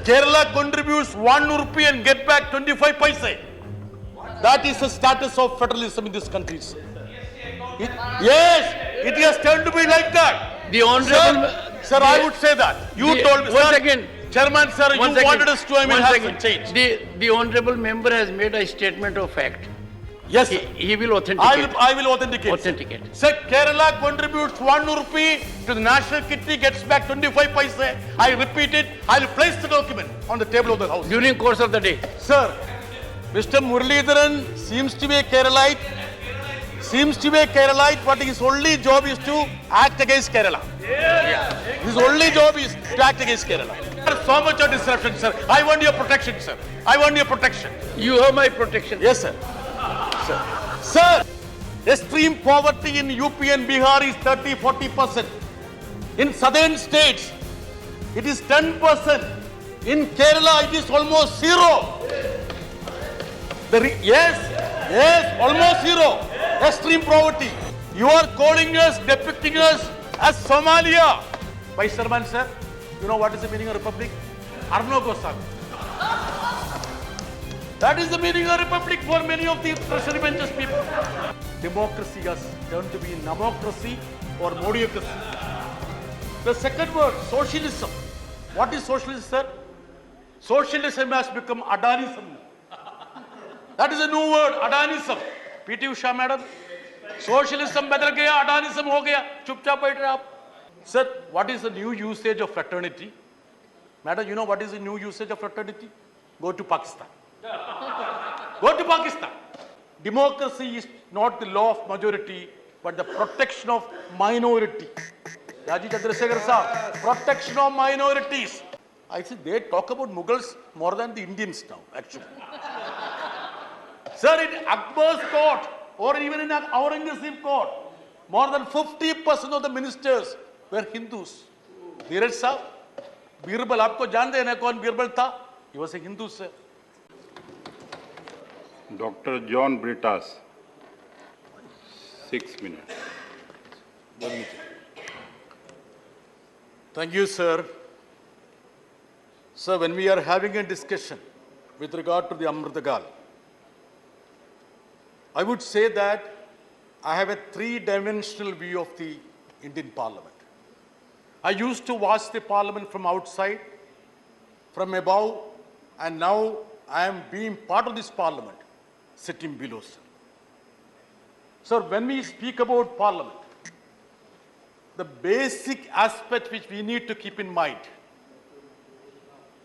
Kerala contributes 1 rupee and get back 25 paise. That is the status of federalism in this country. Yes, it has turned to be like that. The Honorable... Sir, I would say that. You told me, One sir. second. Chairman, sir, you wanted us to, have some change. The Honorable Member has made a statement of fact. Yes, sir. He will authenticate. I will authenticate. Sir, Kerala contributes 1 rupee to the national kitty, gets back 25 paise. I repeat it. I will place the document on the table of the House. During course of the day. Sir, Mr. Muralidharan seems to be a Keralite. But his only job is to act against Kerala. His only job is to act against Kerala. There's so much of disruption, sir. I want your protection, sir. I want your protection. You have my protection. Yes, sir. Sir, extreme poverty in UP and Bihar is 30-40%. In southern states, it is 10%. In Kerala, it is almost zero. Yes, almost zero. Extreme poverty. You are calling us, depicting us as Somalia. Vice Chairman, sir, you know what is the meaning of republic? Arno Gosal. That is the meaning of republic for many of the pressure benches people. Democracy has turned to be namocracy or modiocracy. The second word, socialism. What is socialism, sir? Socialism has become Adanism. That is a new word, Adanism. P.T. Usha, madam. Socialism badal gaya, Adanism ho gaya. Chupchap baith rahe aap. Sir, what is the new usage of fraternity? Madam, you know what is the new usage of fraternity? Go to Pakistan. Go to Pakistan. Democracy is not the law of majority, but the protection of minority. Raji Chandrasekhar Saab, protection of minorities. I see they talk about Mughals more than the Indians now, actually. Sir, in Akbar's court or even in Aurangzeb's court, more than 50% of the ministers were Hindus. Dheeraj Saab, Birbal, aapko jante hain na kaun Birbal tha? He was a Hindu, sir. Dr. John Britas, 6 minutes. Thank you, sir. Sir, when we are having a discussion with regard to the Amritagal, I would say that I have a three-dimensional view of the Indian Parliament. I used to watch the Parliament from outside, from above, and now I am being part of this Parliament, sitting below, sir. Sir, when we speak about Parliament, the basic aspect which we need to keep in mind,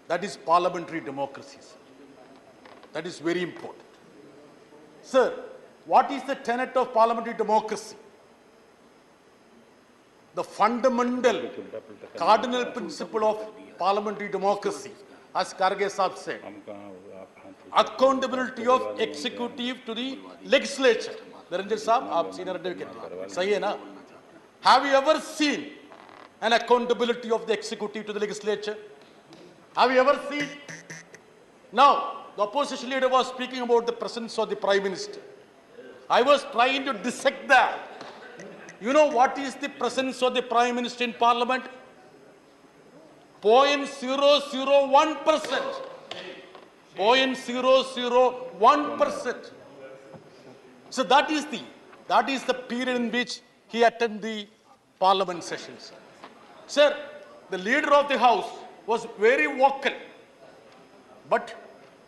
that is parliamentary democracy, sir. That is very important. Sir, what is the tenet of parliamentary democracy? The fundamental cardinal principle of parliamentary democracy, as Karge Saab said, accountability of executive to the legislature. Niranjan Saab, aap senior advocate, sahi hai na? Have you ever seen an accountability of the executive to the legislature? Have you ever seen? Now, the opposition leader was speaking about the presence of the Prime Minister. I was trying to dissect that. You know what is the presence of the Prime Minister in Parliament? 0.001%. 0.001%. So that is the period in which he attended the Parliament sessions. Sir, the leader of the House was very vocal, but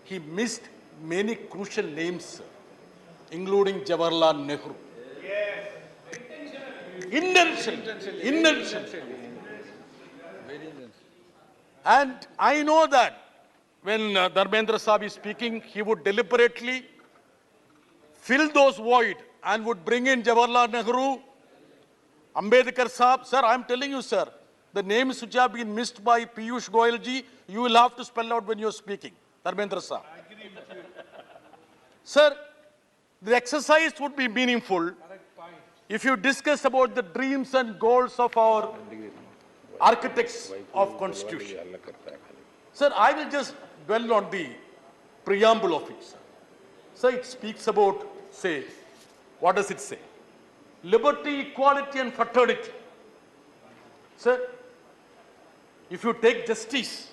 he missed many crucial names, sir, including Jawaharlal Nehru. Yes. Intention. And I know that when Dharmendra Saab is speaking, he would deliberately fill those void and would bring in Jawaharlal Nehru, Ambedkar Saab. Sir, I am telling you, sir, the names which have been missed by Piyush Goyal ji, you will have to spell out when you are speaking. Dharmendra Saab. Sir, the exercise would be meaningful if you discuss about the dreams and goals of our architects of Constitution. Sir, I will just dwell on the preamble of it, sir. Sir, it speaks about, say, what does it say? Liberty, equality and fraternity. Sir, if you take justice,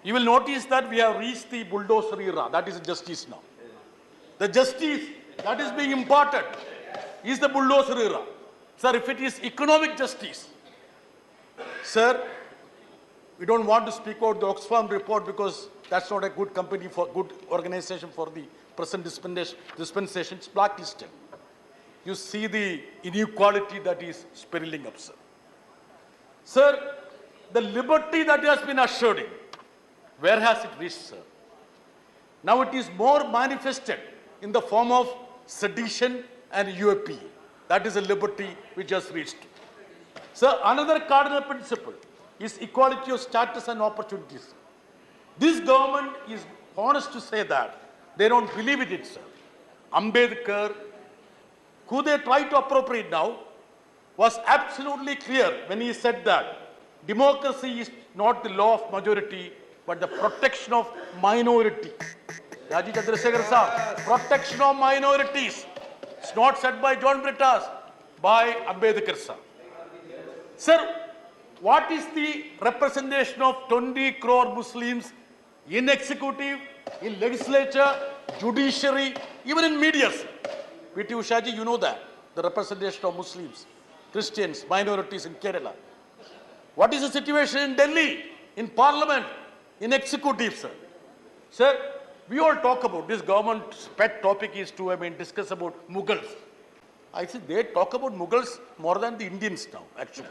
You will notice that we have reached the bulldozer era. That is justice now. The justice that is being imparted is the bulldozer era. Sir, if it is economic justice, sir, we don't want to speak about the Oxfam report because that's not a good company for good organization for the present dispensation. It's blacklisted. You see the inequality that is spiraling up, sir. Sir, the liberty that has been ushered in, where has it reached, sir? Now it is more manifested in the form of sedition and UAP. That is a liberty which has reached. Sir, another cardinal principle is equality of status and opportunities. This government is honest to say that they don't believe in it, sir. Ambedkar, who they try to appropriate now, was absolutely clear when he said that democracy is not the law of majority, but the protection of minority. Raji Chandrasekhar Saab, protection of minorities. It's not said by John Brittas, by Ambedkar Saab. Sir, what is the representation of 20 crore Muslims in executive, in legislature, judiciary, even in media? P.T. Ushaji, you know that, the representation of Muslims, Christians, minorities in Kerala. What is the situation in Delhi, in parliament, in executive, sir? Sir, we all talk about, this government's pet topic is to, discuss about Mughals. I see they talk about Mughals more than the Indians now, actually.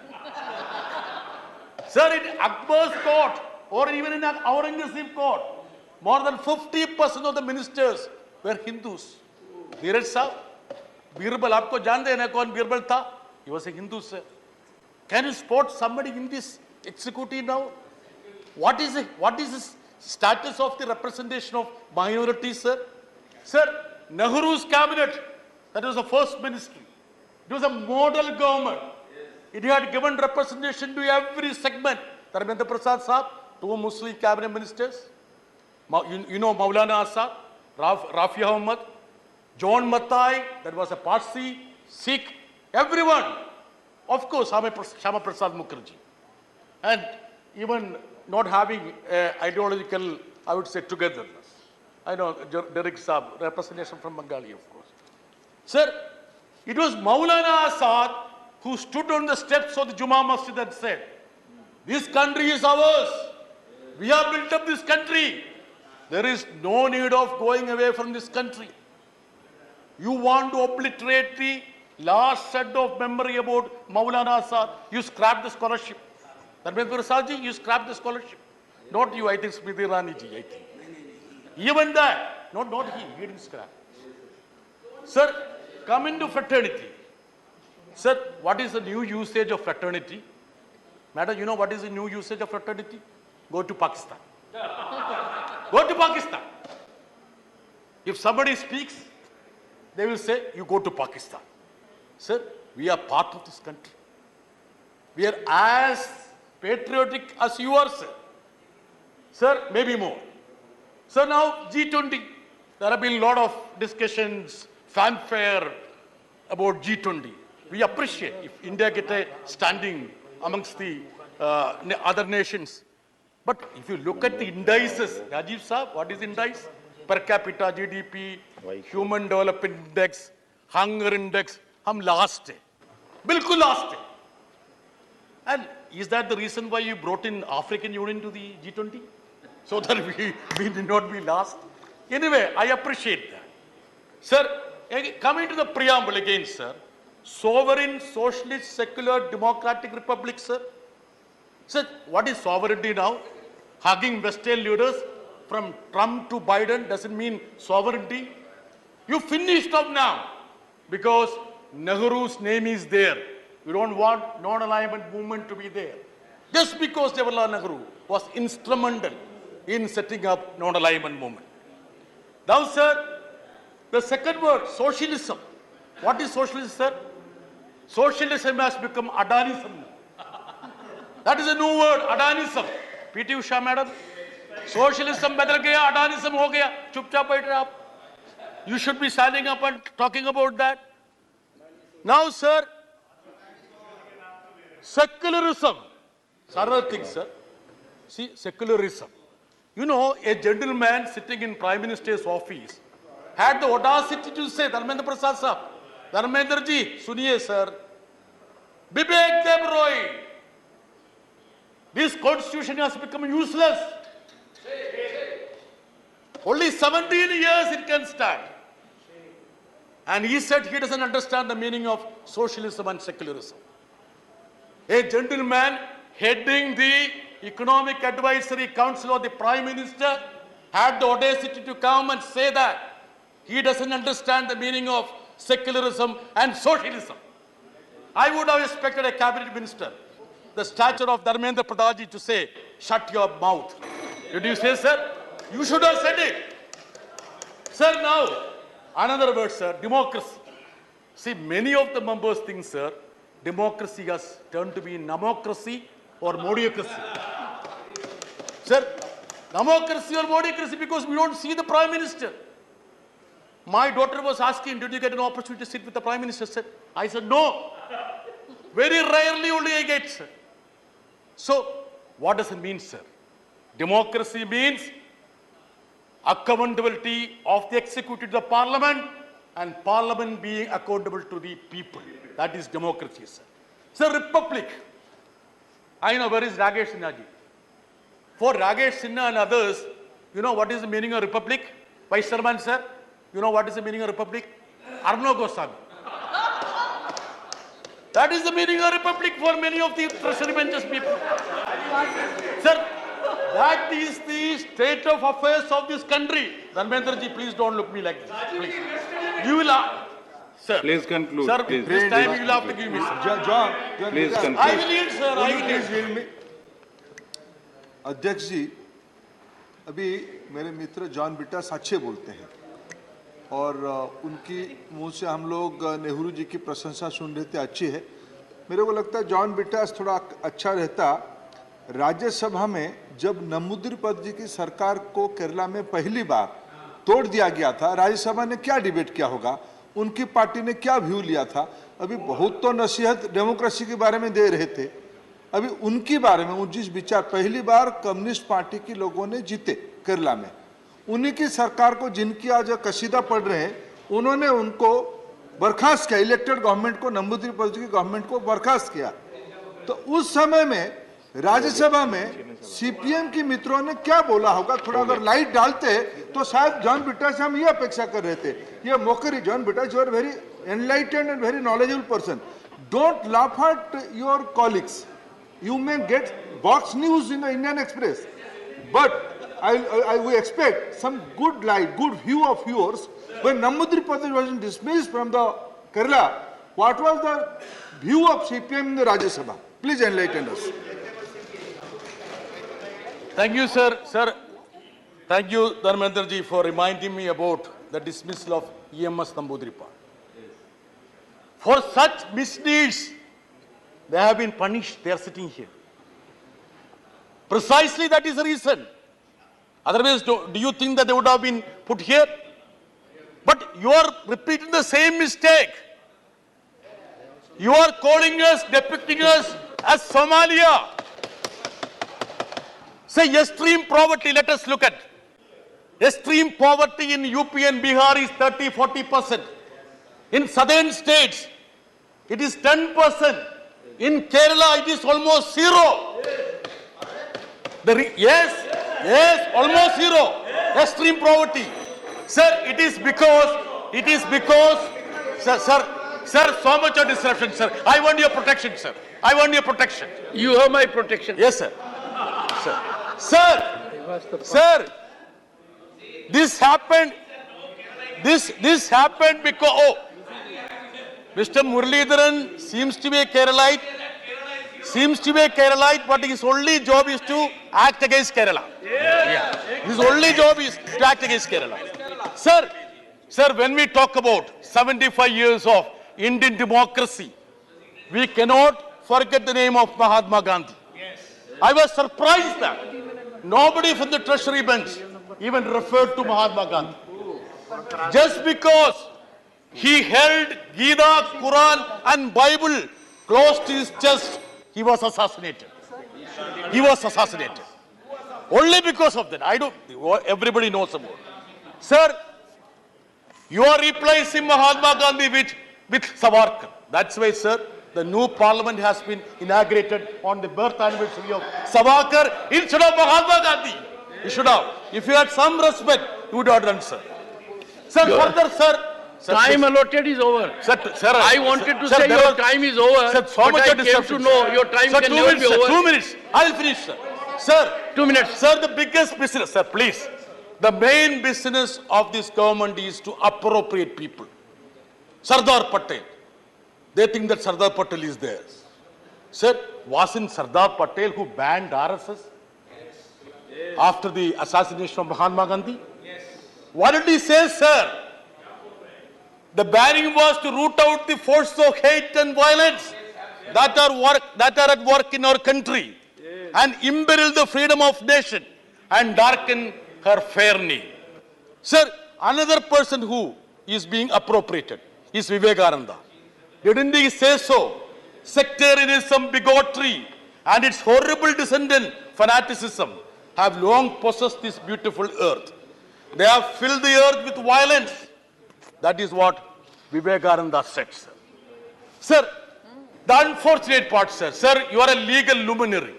Sir, in Akbar's court, or even in Aurangzeb's court, more than 50% of the ministers were Hindus. Dheeraj Saab, Birbal, aapko jante hain na kaun Birbal tha? He was a Hindu, sir. Can you spot somebody in this executive now? What is the status of the representation of minorities, sir? Sir, Nehru's cabinet, that was the first ministry. It was a model government. It had given representation to every segment. Dharmendra Prasad Saab, 2 Muslim cabinet ministers. You know Maulana Azad, Rafi Ahmad, John Mathai, that was a Parsi, Sikh, everyone. Of course, Shama Prasad Mukherjee. And even not having ideological, I would say, togetherness. I know Derek Saab, representation from Bengali, of course. Sir, it was Maulana Azad who stood on the steps of the Juma Masjid and said, this country is ours. We have built up this country. There is no need of going away from this country. You want to obliterate the last set of memory about Maulana Azad, you scrap the scholarship. Dharmendra Prasadji, you scrap the scholarship. Not you, I think Smriti Irani ji, I think. Even that, not he didn't scrap. Sir, come into fraternity. Sir, what is the new usage of fraternity? Madam, you know what is the new usage of fraternity? Go to Pakistan. Go to Pakistan. If somebody speaks, they will say, you go to Pakistan. Sir, we are part of this country. We are as patriotic as you are, sir. Sir, maybe more. Sir, now G20. There have been a lot of discussions, fanfare about G20. We appreciate if India get a standing amongst the other nations. But if you look at the indices, Rajiv Saab, what is indice? Per capita GDP, Human Development Index, Hunger Index, hum last hai. Bilkul last hai. And is that the reason why you brought in African Union to the G20? So that we did not be last? Anyway, I appreciate that. Sir, coming to the preamble again, sir. Sovereign, socialist, secular, democratic republic, sir. Sir, what is sovereignty now? Hugging Western leaders from Trump to Biden doesn't mean sovereignty. You finished up now because Nehru's name is there. You don't want non-alignment movement to be there. Just because Jawaharlal Nehru was instrumental in setting up non-alignment movement. Now, sir, the second word, socialism. What is socialism, sir? Socialism has become Adanism. That is a new word, Adanism. P.T. Usha, madam. Socialism bedel gaya, Adanism ho gaya. Chupchap baith rahe aap. You should be standing up and talking about that. Now, sir, secularism. Another thing, sir. See, secularism. You know, a gentleman sitting in Prime Minister's office had the audacity to say, Dharmendra Prasad sir, Dharmendra ji, suniye sir, Bibek Debroy, this constitution has become useless. Only 17 years it can stand. And he said he doesn't understand the meaning of socialism and secularism. A gentleman heading the Economic Advisory Council of the Prime Minister had the audacity to come and say that he doesn't understand the meaning of secularism and socialism. I would have expected a cabinet minister, the stature of Dharmendra Pradhan, to say, shut your mouth. Did you say, sir? You should have said it. Sir, now, another word, sir, democracy. See, many of the members think, sir, democracy has turned to be namocracy or modiocracy. Sir, namocracy or modiocracy because we don't see the Prime Minister. My daughter was asking, did you get an opportunity to sit with the Prime Minister, sir? I said, no. Very rarely only I get, sir. So, what does it mean, sir? Democracy means accountability of the executive to the parliament and parliament being accountable to the people. That is democracy, sir. Sir, republic. I know where is Rajesh Sinha ji. For Rajesh Sinha and others, you know what is the meaning of republic? Vice Chairman, sir, you know what is the meaning of republic? Arno Goswami. That is the meaning of republic for many of the treasury benches people. Sir, that is the state of affairs of this country. Dharmendra ji, please don't look me like this. Please. You will sir. Please conclude. Sir, please. this time you will have to give me, sir. John, Please conclude. I will yield, sir. I will yield. अध्यक्ष जी, अभी मेरे मित्र John Brittas अच्छे बोलते हैं और उनकी मुंह से हम लोग नेहरू जी की प्रशंसा सुन रहे थे, अच्छी है। मेरे को लगता है जॉन ब्रिटास थोड़ा अच्छा रहता राज्यसभा में जब नमूद्रीपद जी की सरकार को केरला में पहली बार तोड़ दिया गया था, राज्यसभा ने क्या डिबेट किया होगा, उनकी पार्टी ने क्या व्यू लिया था। अभी बहुत तो नसीहत डेमोक्रेसी के बारे में दे रहे थे, अभी उनके बारे में जिस विचार पहली बार कम्युनिस्ट पार्टी के लोगों ने जीते केरला में, उन्हीं की सरकार को जिनकी आज कसीदा पढ़ रहे हैं, उन्होंने उनको बर्खास्त किया, इलेक्टेड गवर्नमेंट को, नमूद्रीपद जी की गवर्नमेंट को बर्खास्त किया। तो उस समय में राज्यसभा में सीपीएम के मित्रों ने क्या बोला होगा, थोड़ा अगर लाइट डालते तो शायद जॉन ब्रिटास हम ये अपेक्षा कर रहे थे। ये mockery, John Brittas, you are very enlightened and very knowledgeable person, don't laugh at your colleagues, you may get box news in the Indian Express, but we expect some good light, good view of yours. When Namudripad was dismissed from the Kerala, what was the view of CPM in the Rajya Sabha? Please enlighten us. Thank you, sir. Sir, thank you, Dharmendra ji, for reminding me about the dismissal of EMS Namboodiripad. For such misdeeds, they have been punished. They are sitting here. Precisely that is the reason. Otherwise, do you think that they would have been put here? But you are repeating the same mistake. You are calling us, depicting us as Somalia. Say extreme poverty, let us look at. Extreme poverty in UP and Bihar is 30-40%. In southern states, it is 10%. In Kerala, it is almost zero. Yes, almost zero. Extreme poverty. Sir, it is because, sir, so much of disruption, sir. I want your protection, sir. I want your protection. You have my protection. Yes, sir. Sir, this happened because, Mr. Muralidharan seems to be a Keralite, but his only job is to act against Kerala. His only job is to act against Kerala. Sir, when we talk about 75 years of Indian democracy, we cannot forget the name of Mahatma Gandhi. I was surprised that nobody from the treasury bench even referred to Mahatma Gandhi. Just because he held Gita, Quran and Bible close to his chest, he was assassinated. Only because of that. I don't, everybody knows about it. Sir, you are replacing Mahatma Gandhi with Savarkar. That's why, sir, the new parliament has been inaugurated on the birth anniversary of Savarkar instead of Mahatma Gandhi. You should have. If you had some respect, you would have done, sir. Sir, further, sir. Time allotted is over. Sir, I wanted to say your time is over, sir, so but much I came to know your time sir, can 2 never minutes, be sir, over. 2 minutes. I will finish, sir. Sir, 2 minutes. Sir, the biggest business, sir, please. The main business of this government is to appropriate people. Sardar Patel. They think that Sardar Patel is theirs. Sir, wasn't Sardar Patel who banned RSS after the assassination of Mahatma Gandhi? Yes. What did he say, sir? The banning was to root out the force of hate and violence that are at work in our country and imperil the freedom of nation and darken her fair name. Sir, another person who is being appropriated is Vivekananda. Didn't he say so? Sectarianism, bigotry, and its horrible descendant, fanaticism, have long possessed this beautiful earth. They have filled the earth with violence. That is what Vivekananda said, sir. Sir, the unfortunate part, sir. Sir, you are a legal luminary.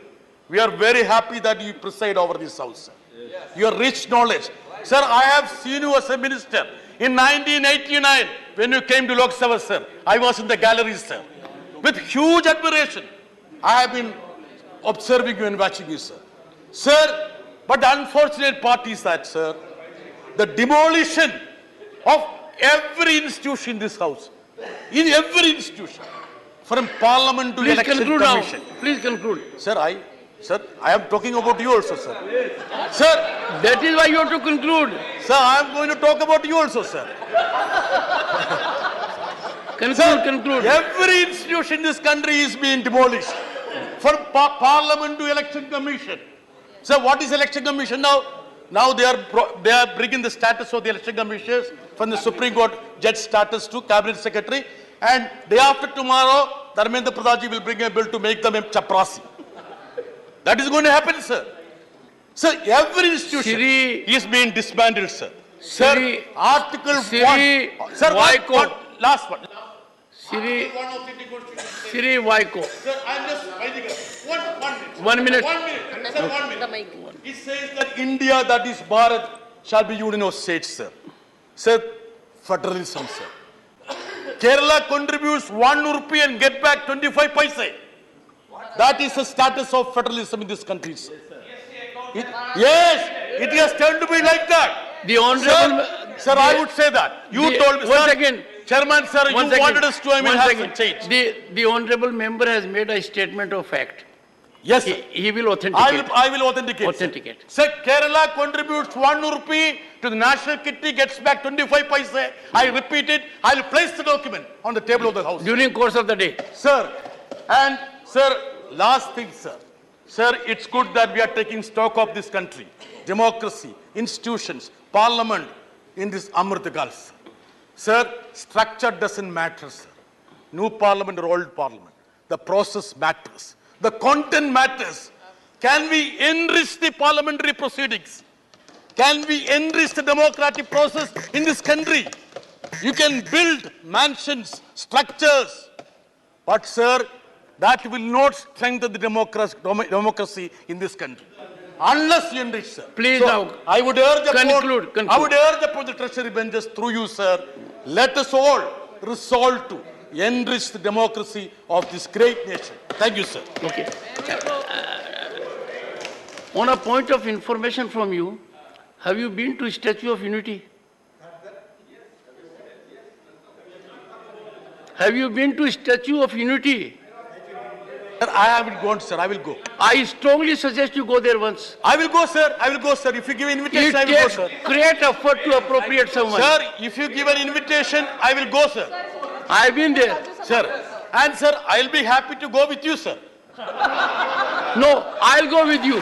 We are very happy that you preside over this house, sir. Yes. Your rich knowledge. Sir, I have seen you as a minister. In 1989, when you came to Lok Sabha, sir, I was in the gallery, sir. With huge admiration, I have been observing you and watching you, sir. Sir, but the unfortunate part is that, sir, the demolition of every institution in this house, in every institution, from parliament to Please election conclude commission. now. Please conclude. Sir, I am talking about you also, sir. Sir, That is why you have to conclude. sir, I am going to talk about you also, sir. Conclude. Every institution in this country is being demolished. From parliament to election commission. Sir, what is election commission now? Now they are bringing the status of the election commissioners from the Supreme Court judge status to cabinet secretary. And day after tomorrow, Dharmendra Pradhanji will bring a bill to make them a chaprasi. That is going to happen, sir. Sir, every institution is being disbanded, sir. Sir, Article 1. Sir, what? Last one. Siri Vaiko. Sir, I am just winding up. 1 minute. 1 minute. Sir, 1 minute. It says that India, that is Bharat, shall be union of states, sir. Sir, federalism, sir. Kerala contributes 1 rupee and get back 25 paise. That is the status of federalism in this country, sir. Yes, it has turned to be like that. The honorable... Sir, I would say that. You told me, Once sir. again. Chairman, sir, you wanted us to, have some change. The honorable member has made a statement of fact. Yes, sir. He will authenticate. I will authenticate. Authenticate. Sir, Kerala contributes 1 rupee to the national kitty, gets back 25 paise. I repeat it. I will place the document on the table of the house. During course of the day. Sir, and sir, last thing, sir. Sir, it's good that we are taking stock of this country. Democracy, institutions, parliament in this Amrit Kal, sir. Sir, structure doesn't matter, sir. New parliament or old parliament. The process matters. The content matters. Can we enrich the parliamentary proceedings? Can we enrich the democratic process in this country? You can build mansions, structures, but sir, that will not strengthen the democracy in this country. Unless you enrich, sir. Please so, now I would urge conclude. I would urge upon the treasury benches through you, sir. Let us all resolve to enrich the democracy of this great nation. Thank you, sir. Okay. On a point of information from you, have you been to Statue of Unity? Have you been to Statue of Unity? Sir, I haven't gone, sir. I will go. I strongly suggest you go there once. I will go, sir. I will go, sir. If you give invitation, It I will go, takes sir. great effort to appropriate someone. Sir, if you give an invitation, I will go, sir. I have been there. Sir, and sir, I will be happy to go with you, sir. No, I'll go with you.